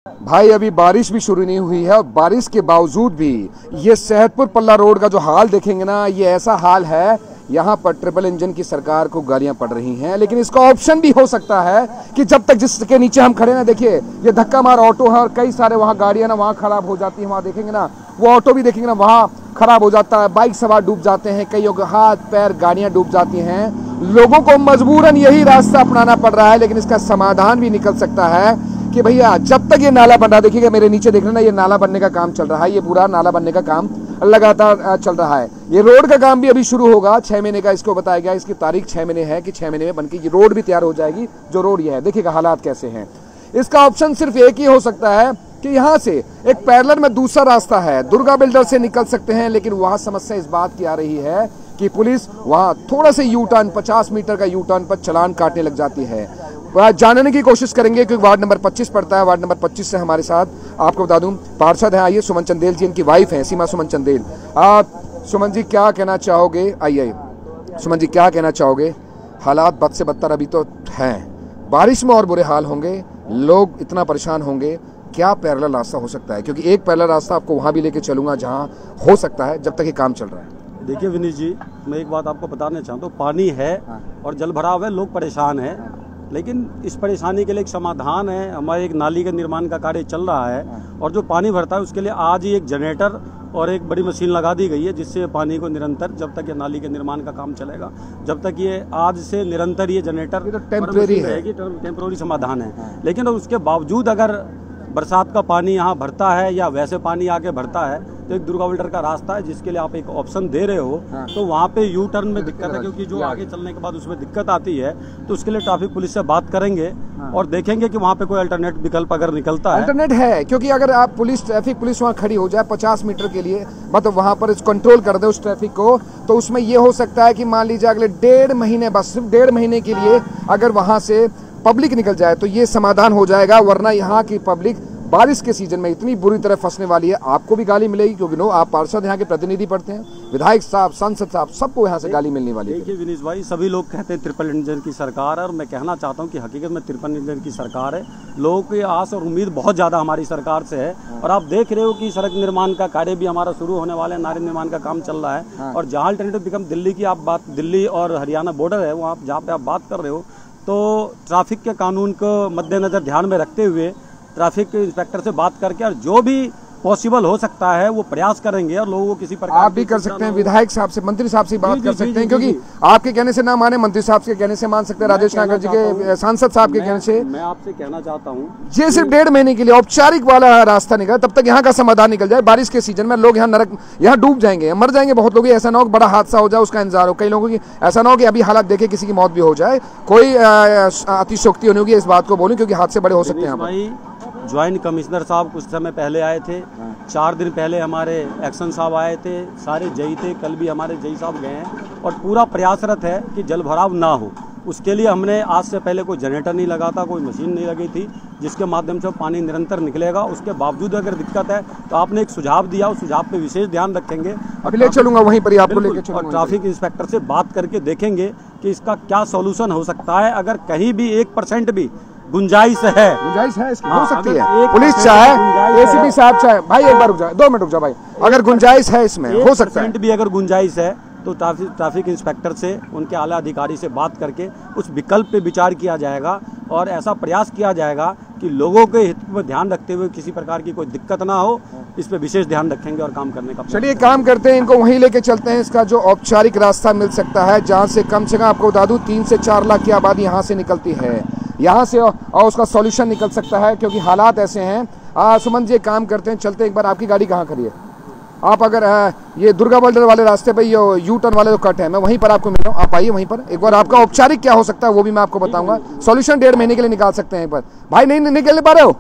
भाई अभी बारिश भी शुरू नहीं हुई है और बारिश के बावजूद भी ये सेहतपुर पल्ला रोड का जो हाल देखेंगे ना, ये ऐसा हाल है। यहाँ पर ट्रिपल इंजन की सरकार को गालियां पड़ रही हैं, लेकिन इसका ऑप्शन भी हो सकता है कि जब तक जिसके नीचे हम खड़े ना, देखिए ये धक्का मार ऑटो है और कई सारे वहाँ गाड़ियां ना वहाँ खराब हो जाती है। वहाँ देखेंगे ना, वो ऑटो भी देखेंगे ना वहाँ खराब हो जाता है, बाइक सवार डूब जाते हैं, कईयों के हाथ पैर गाड़ियां डूब जाती हैं। लोगों को मजबूरन यही रास्ता अपनाना पड़ रहा है, लेकिन इसका समाधान भी निकल सकता है कि भैया जब तक ये नाला बन रहा है, देखिएगा मेरे नीचे देख रहे ना, ये नाला बनने का काम चल रहा है, ये पूरा नाला बनने का काम लगातार चल रहा है। ये रोड का काम भी अभी शुरू होगा, 6 महीने का इसको बताया गया, इसकी तारीख 6 महीने है कि 6 महीने में बनके ये रोड भी तैयार हो जाएगी। जो रोड ये है, देखिएगा हालात कैसे हैं। इसका ऑप्शन सिर्फ एक ही हो सकता है कि यहाँ से एक पैरेलल में दूसरा रास्ता है, दुर्गा बिल्डर से निकल सकते हैं, लेकिन वहां समस्या इस बात की आ रही है कि पुलिस वहां थोड़ा से यू टर्न 50 मीटर का यू टर्न पर चालान काटने लग जाती है। जानने की कोशिश करेंगे क्योंकि वार्ड नंबर 25 पड़ता है। वार्ड नंबर 25 से हमारे साथ आपको बता दूं पार्षद हैं, आइए सुमन चंदेल जी, इनकी वाइफ हैं सीमा सुमन चंदेल। सुमन जी क्या कहना चाहोगे? आइए सुमन जी क्या कहना चाहोगे? हालात बद से बदतर अभी तो हैं, बारिश में और बुरे हाल होंगे, लोग इतना परेशान होंगे। क्या पैरेलल रास्ता हो सकता है? क्योंकि एक पैरेलल रास्ता आपको वहां भी लेके चलूंगा जहां हो सकता है, जब तक ये काम चल रहा है। देखिए विनीत जी, मैं एक बात आपको बताना चाहता हूँ, पानी है और जल भराव है, लोग परेशान हैं, लेकिन इस परेशानी के लिए एक समाधान है। हमारे एक नाली के निर्माण का कार्य चल रहा है और जो पानी भरता है उसके लिए आज ही एक जनरेटर और एक बड़ी मशीन लगा दी गई है, जिससे पानी को निरंतर, जब तक ये नाली के निर्माण का काम चलेगा, जब तक ये आज से निरंतर ये जनरेटर तो टेम्परेरी रहेगी, टेम्परेरी समाधान है। लेकिन उसके बावजूद अगर बरसात का पानी यहाँ भरता है या वैसे पानी आके भरता है, तो एक दुर्गा बिल्डर का रास्ता है जिसके लिए आप एक ऑप्शन दे रहे हो। तो वहाँ पे यू टर्न में दिक्कत है, क्योंकि जो आगे चलने के बाद उसमें दिक्कत आती है, तो उसके लिए ट्रैफिक पुलिस से बात करेंगे और देखेंगे कि वहाँ पे कोई अल्टरनेट विकल्प अगर निकलता है। अल्टरनेट है, क्योंकि अगर आप ट्रैफिक पुलिस वहाँ खड़ी हो जाए 50 मीटर के लिए, मतलब वहाँ पर कंट्रोल कर दे उस ट्रैफिक को, तो उसमें ये हो सकता है कि मान लीजिए अगले 1.5 महीने, बस सिर्फ 1.5 महीने के लिए अगर वहाँ से पब्लिक निकल जाए तो ये समाधान हो जाएगा। वरना यहाँ की पब्लिक बारिश के सीजन में इतनी बुरी तरह फंसने वाली है। आपको भी गाली मिलेगी, क्योंकि आप पार्षद यहाँ के प्रतिनिधि पढ़ते हैं, विधायक साहब, सांसद साहब, सबको यहाँ से गाली मिलने वाली है। देखिए विनीश भाई, सभी लोग कहते हैं ट्रिपल इंजन की सरकार है, और मैं कहना चाहता हूँ कि हकीकत में ट्रिपल इंजन की सरकार है। लोगों की आस और उम्मीद बहुत ज़्यादा हमारी सरकार से है। और आप देख रहे हो कि सड़क निर्माण का कार्य भी हमारा शुरू होने वाला है, नाले निर्माण का काम चल रहा है। और जहाँ अल्टरनेटिव बिकम दिल्ली की आप बात, दिल्ली और हरियाणा बॉर्डर है, वहाँ जहाँ पे आप बात कर रहे हो, तो ट्रैफिक के कानून को मद्देनजर ध्यान में रखते हुए ट्रैफिक इंस्पेक्टर से बात करके और जो भी पॉसिबल हो सकता है वो प्रयास करेंगे। और लोगों को किसी प्रकार आप भी कर सकते हैं, विधायक साहब से, मंत्री साहब से बात कर सकते हैं, क्योंकि आपके कहने से ना माने, मंत्री साहब के कहने से मान सकते हैं, राजेश नागर जी के, सांसद साहब के कहने से। मैं आपसे कहना चाहता हूँ, ये सिर्फ 1.5 महीने के लिए औपचारिक वाला रास्ता निकला, तब तक यहाँ का समाधान निकल जाए। बारिश के सीजन में लोग यहाँ डूब जाएंगे, मर जाएंगे बहुत लोग। ऐसा ना हो बड़ा हादसा हो जाए, उसका इंतजार हो कई लोगों की। ऐसा ना हो कि अभी हालात देखे किसी की मौत भी हो जाए। कोई अतिशोक्ति होनी होगी इस बात को बोलूं, क्योंकि हादसे बड़े हो सकते हैं। ज्वाइंट कमिश्नर साहब कुछ समय पहले आए थे, 4 दिन पहले हमारे एक्शन साहब आए थे, सारे जई थे, कल भी हमारे जई साहब गए हैं। और पूरा प्रयासरत है कि जल भराव ना हो। उसके लिए हमने आज से पहले कोई जनरेटर नहीं लगा था, कोई मशीन नहीं लगी थी, जिसके माध्यम से पानी निरंतर निकलेगा। उसके बावजूद अगर दिक्कत है तो आपने एक सुझाव दिया, उस सुझाव पे विशेष ध्यान रखेंगे। अभी ले चलूंगा वहीं पर, आपको लेके चलूंगा। और ट्रैफिक इंस्पेक्टर से बात करके देखेंगे कि इसका क्या सॉल्यूशन हो सकता है। अगर कहीं भी 1% भी गुंजाइश है इसकी, हो सकती है। पुलिस चाहे, एसीपी साहब चाहे, भाई एक बार रुक जाए, 2 मिनट रुक जाओ भाई, अगर गुंजाइश है इसमें, हो सकता है भी अगर गुंजाइश है तो ट्रैफिक इंस्पेक्टर से, उनके आला अधिकारी से बात करके उस विकल्प पे विचार किया जाएगा। और ऐसा प्रयास किया जाएगा कि लोगों के हित में ध्यान रखते हुए किसी प्रकार की कोई दिक्कत ना हो, इस पे विशेष ध्यान रखेंगे और काम करने का। चलिए काम करते हैं, इनको वहीं लेके चलते हैं। इसका जो औपचारिक रास्ता मिल सकता है, जहाँ से कम आपको बता दूं 3 से 4 लाख की आबादी यहाँ से निकलती है, यहाँ से और उसका सॉल्यूशन निकल सकता है, क्योंकि हालात ऐसे हैं। सुमन जी काम करते हैं, चलते एक बार। आपकी गाड़ी कहाँ खड़ी है? आप अगर ये दुर्गा बिल्डर वाले रास्ते पे, ये यू टर्न वाले जो कट है, मैं वहीं पर आपको मिल रहा हूँ, आप आइए वहीं पर। एक बार आपका औपचारिक क्या हो सकता है वो भी मैं आपको बताऊंगा। सॉल्यूशन 1.5 महीने के लिए निकाल सकते हैं एक बार। भाई नहीं निकल पा रहे हो,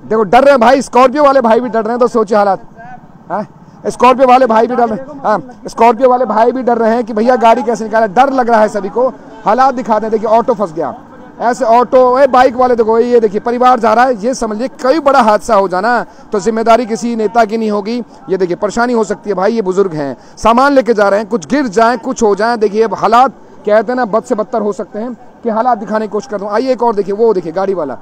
देखो डर रहे हैं भाई, स्कॉर्पियो वाले भाई भी डर रहे हैं, तो सोचिए हालात। स्कॉर्पियो वाले भाई भी डर रहे हैं, स्कॉर्पियो वाले भाई भी डर रहे हैं कि भैया गाड़ी कैसे निकाले, डर लग रहा है सभी को। हालात दिखाते हैं, देखिए ऑटो फंस गया, ऐसे ऑटो, बाइक वाले देखो, ये देखिए परिवार जा रहा है। ये समझ लीजिए कोई बड़ा हादसा हो जाना तो जिम्मेदारी किसी नेता की नहीं होगी। ये देखिए परेशानी हो सकती है भाई, ये बुजुर्ग हैं, सामान लेके जा रहे हैं, कुछ गिर जाए, कुछ हो जाए। देखिए हालात कहते हैं ना, बद से बदतर हो सकते हैं, कि हालात दिखाने की कोशिश कर रहा हूँ। आइए एक और देखिए, वो देखिए गाड़ी वाला,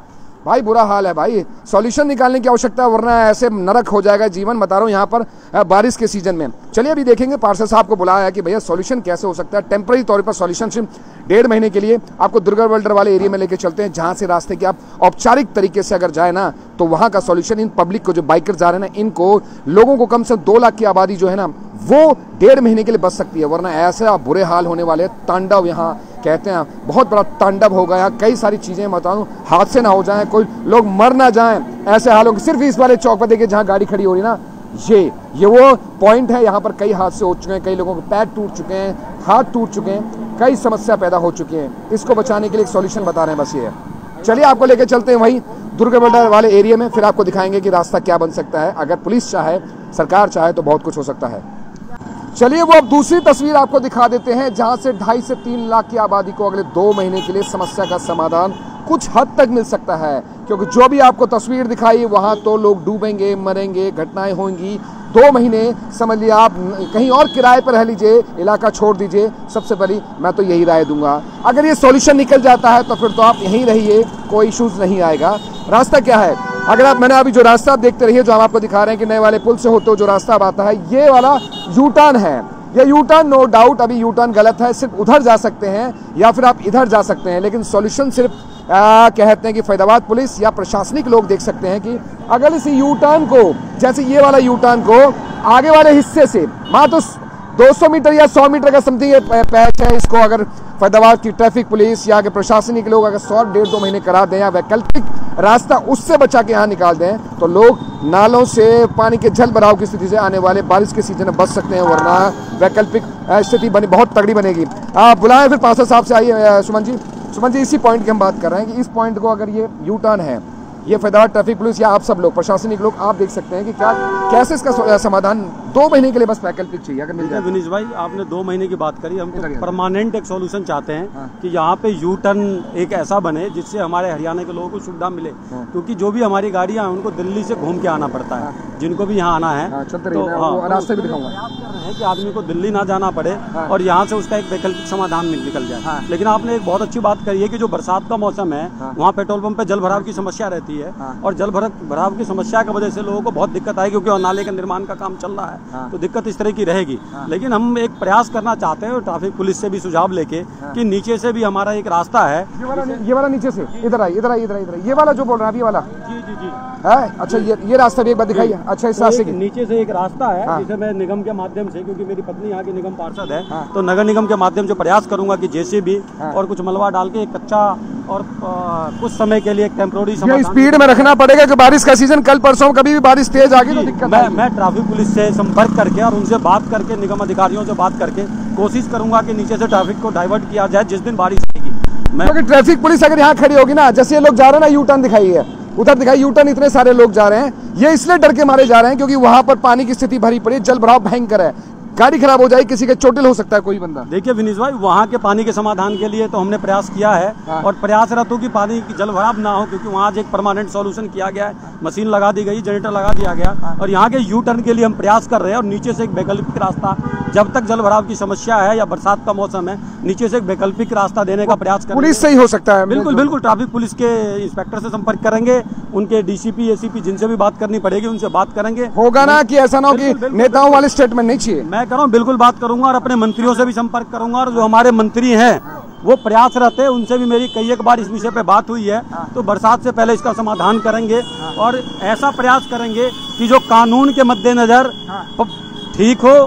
भाई बुरा हाल है भाई, सॉल्यूशन निकालने की आवश्यकता है, वरना ऐसे नरक हो जाएगा जीवन, बता रहा हूँ यहाँ पर बारिश के सीजन में। चलिए अभी देखेंगे, पार्षद साहब को बुलाया है कि भैया सॉल्यूशन कैसे हो सकता है। टेम्पररी तौर पर सॉल्यूशन सिर्फ 1.5 महीने के लिए आपको दुर्गा वेल्डर वाले एरिया में लेके चलते हैं, जहाँ से रास्ते के आप औपचारिक तरीके से अगर जाए ना तो वहाँ का सॉल्यूशन इन पब्लिक को, जो बाइकर जा रहे हैं ना, इनको लोगों को कम से कम 2 लाख की आबादी जो है ना वो 1.5 महीने के लिए बच सकती है, वरना ऐसा बुरे हाल होने वाले। तांडव यहाँ कहते हैं, बहुत बड़ा तांडव होगा यहाँ, कई सारी चीजें बताऊं, हादसे ना हो जाएं, कोई लोग मर ना जाएं, ऐसे हालों के। सिर्फ इस वाले चौक पर देखिए जहाँ गाड़ी खड़ी हो रही ना, ये वो पॉइंट है, यहाँ पर कई हादसे हो चुके हैं, कई लोगों के पैर टूट चुके हैं, हाथ टूट चुके हैं, कई समस्या पैदा हो चुकी है। इसको बचाने के लिए एक सॉल्यूशन बता रहे हैं, बस ये है। चलिए आपको लेके चलते हैं वही दुर्गा वेल्डर वाले एरिया में, फिर आपको दिखाएंगे कि रास्ता क्या बन सकता है। अगर पुलिस चाहे, सरकार चाहे तो बहुत कुछ हो सकता है। चलिए वो अब दूसरी तस्वीर आपको दिखा देते हैं, जहां से 2.5 से 3 लाख की आबादी को अगले 2 महीने के लिए समस्या का समाधान कुछ हद तक मिल सकता है। क्योंकि जो भी आपको तस्वीर दिखाई वहां तो लोग डूबेंगे, मरेंगे, घटनाएं होंगी। 2 महीने समझ लिया आप, कहीं और किराए पर रह लीजिए, इलाका छोड़ दीजिए। सबसे पहली मैं तो यही राय दूंगा, अगर ये सॉल्यूशन निकल जाता है तो फिर तो आप यहीं रहिए, कोई इशूज नहीं आएगा। रास्ता क्या है, अगर आप, मैंने अभी जो रास्ता आप देखते रहिए, जो हम आपको दिखा रहे हैं कि नए वाले पुल से होते हुए जो रास्ता अब आता है, ये वाला यू टर्न है। ये यू टर्न नो डाउट अभी यू टर्न गलत है, सिर्फ उधर जा सकते हैं या फिर आप इधर जा सकते हैं, लेकिन सॉल्यूशन सिर्फ कहते हैं कि फैजाबाद पुलिस या प्रशासनिक लोग देख सकते हैं कि अगर इस यू टर्न को, जैसे ये वाला यू टर्न को आगे वाले हिस्से से मात्र 200 मीटर या 100 मीटर का समथिंग पैच है, इसको अगर फैजाबाद की ट्रैफिक पुलिस या प्रशासनिक लोग अगर 1.5-2 महीने करा दें या वैकल्पिक रास्ता उससे बचा के यहाँ निकाल दें, तो लोग नालों से पानी के जल भराव की स्थिति से आने वाले बारिश के सीजन में बच सकते हैं, वरना वैकल्पिक स्थिति बनी बहुत तगड़ी बनेगी। आप बुलाएं फिर पार्षद साहब से। आइए सुमन जी, इसी पॉइंट की हम बात कर रहे हैं कि इस पॉइंट को अगर ये यू टर्न है, ये फैजाबाद ट्रैफिक पुलिस या आप सब लोग प्रशासनिक लोग आप देख सकते हैं कि क्या कैसे इसका समाधान 2 महीने के लिए बस वैकल्पिक चाहिए अगर मिल जाए। विनीश भाई, आपने 2 महीने की बात करी, हम तो परमानेंट एक सॉल्यूशन चाहते हैं कि यहाँ पे यू टर्न एक ऐसा बने जिससे हमारे हरियाणा के लोगों को सुविधा मिले, क्योंकि जो भी हमारी गाड़ियाँ हैं उनको दिल्ली से घूम के आना पड़ता है, जिनको भी यहाँ आना है। तो रास्ते भी दिखाऊंगा कि आदमी को दिल्ली ना जाना पड़े और यहाँ से उसका एक वैकल्पिक समाधान निकल जाए। लेकिन आपने एक बहुत अच्छी बात करी है कि जो बरसात का मौसम है, वहाँ पेट्रोल पंप पे जल भराव की समस्या रहती है, और जल भराव की समस्या की वजह से लोगों को बहुत दिक्कत आएगी, क्योंकि नाले का निर्माण का काम चल रहा है, तो दिक्कत इस तरह की रहेगी। लेकिन हम एक प्रयास करना चाहते हैं, ट्रैफिक पुलिस से भी सुझाव लेके कि नीचे से भी हमारा एक रास्ता है, ये वाला नीचे से इधर आई, ये वाला जो बोल रहा है, ये वाला जी है। अच्छा, ये रास्ता भी एक बार दिखाइए। अच्छा, इस रास्ते नीचे से एक रास्ता है, जिसे मैं निगम के माध्यम से, क्योंकि मेरी पत्नी यहाँ की निगम पार्षद है, तो नगर निगम के माध्यम से प्रयास करूंगा कि जेसीबी और कुछ मलबा डाल के एक कच्चा और कुछ समय के लिए एक टेम्पोररी स्पीड में रखना पड़ेगा कि बारिश का सीजन कल परसों कभी भी बारिश तेज आ गई तो दिक्कत। मैं ट्रैफिक पुलिस से संपर्क करके और उनसे बात करके, निगम अधिकारियों से बात करके कोशिश करूंगा कि नीचे से ट्रैफिक को डाइवर्ट किया जाए जिस दिन बारिश आएगी। क्योंकि ट्रैफिक पुलिस अगर यहाँ खड़ी होगी ना, जैसे ये लोग जा रहे हैं ना, यू टर्न दिखाई है, उधर दिखाई यू टर्न, इतने सारे लोग जा रहे हैं, ये इसलिए डर के मारे जा रहे हैं क्योंकि वहां पर पानी की स्थिति भरी पड़ी है, जल भराव भयंकर है, गाड़ी खराब हो जाएगी, किसी के चोटिल हो सकता है कोई बंदा। देखिए विनीश भाई, वहाँ के पानी के समाधान के लिए तो हमने प्रयास किया है, और प्रयासरत हो कि पानी की जल भराव ना हो, क्योंकि वहाँ एक परमानेंट सॉल्यूशन किया गया है, मशीन लगा दी गई, जनरेटर लगा दिया गया, और यहाँ के यू टर्न के लिए हम प्रयास कर रहे हैं, और नीचे से एक वैकल्पिक रास्ता, जब तक जल भराव की समस्या है या बरसात का मौसम है, नीचे से एक वैकल्पिक रास्ता देने का प्रयास करेंगे। पुलिस से ही हो सकता है। बिल्कुल ट्रैफिक पुलिस के इंस्पेक्टर से संपर्क करेंगे, उनके डीसीपी एसीपी जिनसे भी बात करनी पड़ेगी उनसे बात करेंगे। होगा ना कि ऐसा ना हो कि नेताओं वाले स्टेटमेंट नहीं चाहिए। मैं कह रहा हूँ बिल्कुल बात करूंगा, और अपने मंत्रियों से भी संपर्क करूंगा, और जो हमारे मंत्री हैं वो प्रयासरत है, उनसे भी मेरी कई एक बार इस विषय पे बात हुई है, तो बरसात से पहले इसका समाधान करेंगे, और ऐसा प्रयास करेंगे कि जो कानून के मद्देनजर ठीक हो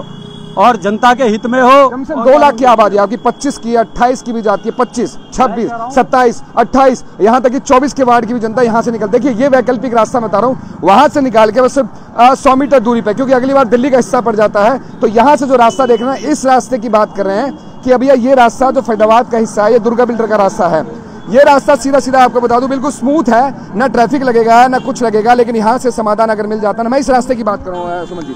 और जनता के हित में हो। कम से कम 2 लाख की आबादी आपकी, 25 की, 28 की भी जाती है, 25, 26, 27, 28, यहाँ तक कि 24 के वार्ड की भी जनता यहाँ से निकल। देखिए ये वैकल्पिक रास्ता बता रहा हूँ, वहां से निकाल के बस 100 मीटर दूरी पे, क्योंकि अगली बार दिल्ली का हिस्सा पड़ जाता है, तो यहाँ से जो रास्ता देखना है, इस रास्ते की बात कर रहे हैं कि अभी ये रास्ता जो फैजाबाद का हिस्सा है, ये दुर्गा बिल्डर का रास्ता है, ये रास्ता सीधा आपको बता दूं बिल्कुल स्मूथ है, ना ट्रैफिक लगेगा ना कुछ लगेगा, लेकिन यहाँ से समाधान अगर मिल जाता ना, मैं इस रास्ते की बात करूँगा सुमन जी।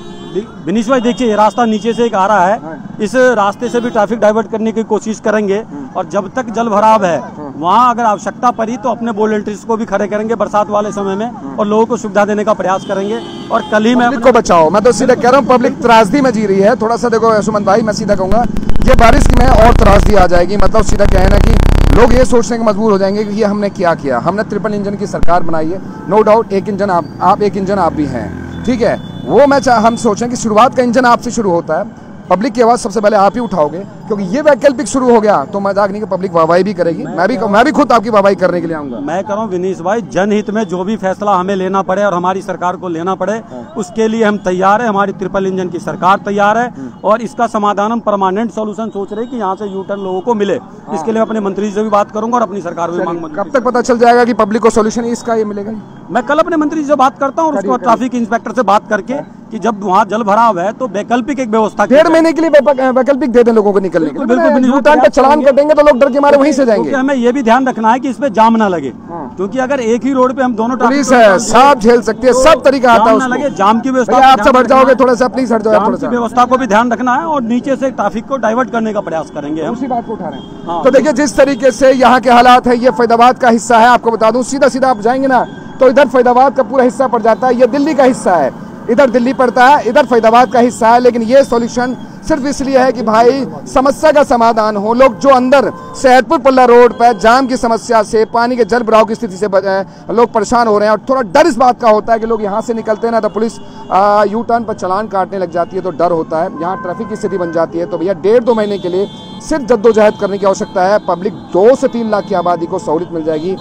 विनीश भाई देखिए, ये रास्ता नीचे से एक आ रहा है, इस रास्ते से भी ट्रैफिक डाइवर्ट करने की कोशिश करेंगे, और जब तक जल भराव है वहाँ अगर आवश्यकता पड़ी तो अपने वॉलंटियर्स को भी खड़े करेंगे बरसात वाले समय में, और लोगों को सुविधा देने का प्रयास करेंगे। और कल ही मैं को बचाओ, मैं तो सीधा कह रहा हूँ, पब्लिक त्रासदी में जी रही है। थोड़ा सा देखो सुमन भाई, मैं सीधा कहूँगा ये बारिश में और त्रासदी आ जाएगी, मतलब सीधा कहे ना कि लोग ये सोचने के मजबूर हो जाएंगे कि ये हमने क्या किया। हमने ट्रिपल इंजन की सरकार बनाई है, नो डाउट एक इंजन आप एक इंजन आप भी हैं, ठीक है। वो हम सोचें कि शुरुआत का इंजन आपसे शुरू होता है, पब्लिक की आवाज़ सबसे पहले आप ही उठाओगे, क्योंकि ये वैकल्पिक शुरू हो गया तो मजाक नहीं कि पब्लिक वाहवाही भी करेगी। मैं भी खुद आपकी वाहवाही करने के लिए आऊंगा। मैं कह रहा हूँ विनीश भाई, जनहित में जो भी फैसला हमें लेना पड़े और हमारी सरकार को लेना पड़े, उसके लिए हम तैयार है। हमारी ट्रिपल इंजन की सरकार तैयार है और इसका समाधान हम परमानेंट सॉल्यूशन सोच रहे हैं कि यहाँ से यू टर्न लोगों को मिले। इसके लिए अपने मंत्री से भी बात करूंगा और अपनी सरकार भी मांग। कब तक पता चल जाएगा कि पब्लिक को सोल्यूशन इसका ये मिलेगा? मैं कल अपने मंत्री से बात करता हूँ और उसको ट्रैफिक इंस्पेक्टर से बात करके कि जब वहाँ जल भराव है तो वैकल्पिक एक व्यवस्था 1.5 महीने के लिए वैकल्पिक दे दें लोगों को निकलने के लिए। बिल्कुल यू टर्न पे चालान कटेंगे तो लोग डर के मारे वहीं से जाएंगे। हमें ये भी ध्यान रखना है कि इसमें जाम ना लगे, क्योंकि अगर एक ही रोड पे हम दोनों पुलिस है, सब झेल सकती है, सब तरीका आता है लगे। जाम की व्यवस्था आप सब हट जाओगे थोड़ा सा, प्लीज हट जाओ। जाम की व्यवस्था को भी ध्यान रखना है और नीचे से ट्रैफिक को डाइवर्ट करने का प्रयास करेंगे। हम उसी बात को उठा रहे हैं। तो देखिए जिस तरीके से यहाँ के हालात है, ये फैजाबाद का हिस्सा है। आपको बता दूं, सीधा सीधा आप जाएंगे ना तो इधर फैजाबाद का पूरा हिस्सा पड़ जाता है, ये दिल्ली का हिस्सा है, इधर दिल्ली पड़ता है, इधर फैजाबाद का हिस्सा है। लेकिन ये सॉल्यूशन सिर्फ इसलिए है कि भाई समस्या का समाधान हो। लोग जो अंदर सैदपुर पल्ला रोड पर जाम की समस्या से, पानी के जल भराव की स्थिति से लोग परेशान हो रहे हैं और थोड़ा डर इस बात का होता है कि लोग यहाँ से निकलते हैं ना तो पुलिस यू टर्न पर चालान काटने लग जाती है, तो डर होता है, यहाँ ट्रैफिक की स्थिति बन जाती है। तो भैया 1.5-2 महीने के लिए सिर्फ जद्दोजहद करने की आवश्यकता है। पब्लिक 2 से 3 लाख की आबादी को सहूलियत मिल जाएगी।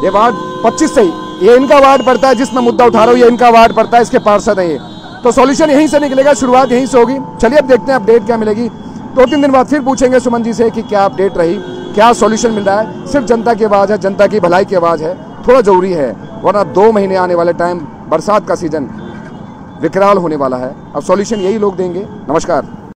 ये वार्ड 25 से ही ये इनका वार्ड पड़ता है, जिसमें मुद्दा उठा रहा हूँ, ये इनका वार्ड पड़ता है, इसके पार्षद है ये। तो सॉल्यूशन यहीं से निकलेगा, शुरुआत यहीं से होगी। चलिए अब देखते हैं अपडेट क्या मिलेगी। 2-3 दिन बाद फिर पूछेंगे सुमन जी से कि क्या अपडेट रही, क्या सॉल्यूशन मिल रहा है। सिर्फ जनता की आवाज़ है, जनता की भलाई की आवाज़ है, थोड़ा जरूरी है, वरना 2 महीने आने वाले टाइम बरसात का सीजन विकराल होने वाला है। अब सॉल्यूशन यही लोग देंगे। नमस्कार।